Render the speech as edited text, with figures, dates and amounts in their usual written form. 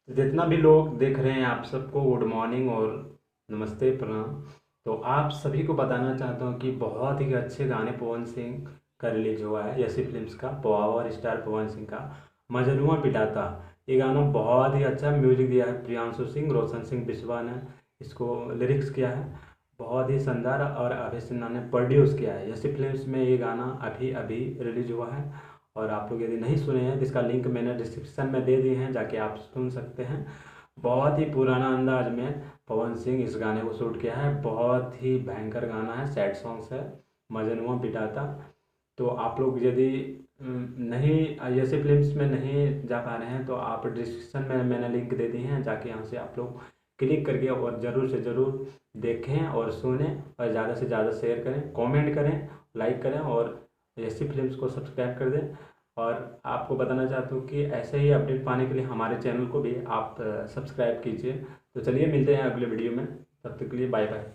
तो जितना भी लोग देख रहे हैं आप सबको गुड मॉर्निंग और नमस्ते प्रणाम। तो आप सभी को बताना चाहता हूँ कि बहुत ही अच्छे गाने पवन सिंह का रिलीज हुआ है, यसी फिल्म्स का पावर स्टार पवन सिंह का मजनुआ पिटाता। ये गाना बहुत ही अच्छा म्यूजिक दिया है प्रियांशु सिंह, रोशन सिंह बिस्वा ने इसको लिरिक्स किया है। बहुत ही शानदार और अभय सिन्हा ने प्रोड्यूस किया है। यसी फिल्म्स में ये गाना अभी अभी रिलीज हुआ है और आप लोग यदि नहीं सुने हैं तो इसका लिंक मैंने डिस्क्रिप्शन में दे दिए हैं, जाके आप सुन सकते हैं। बहुत ही पुराना अंदाज में पवन सिंह इस गाने को शूट किया है। बहुत ही भयंकर गाना है, सैड सॉन्ग्स है मजनुआ पिटाता। तो आप लोग यदि नहीं ऐसे फिल्म्स में नहीं जा पा रहे हैं तो आप डिस्क्रिप्शन में मैंने लिंक दे दिए हैं, जाके यहाँ से आप लोग क्लिक करके और ज़रूर से ज़रूर देखें और सुनें और ज़्यादा से ज़्यादा शेयर करें, कमेंट करें, लाइक करें और ऐसी फिल्म्स को सब्सक्राइब कर दें। और आपको बताना चाहता हूँ कि ऐसे ही अपडेट पाने के लिए हमारे चैनल को भी आप सब्सक्राइब कीजिए। तो चलिए मिलते हैं अगले वीडियो में, तब तक के लिए बाय बाय।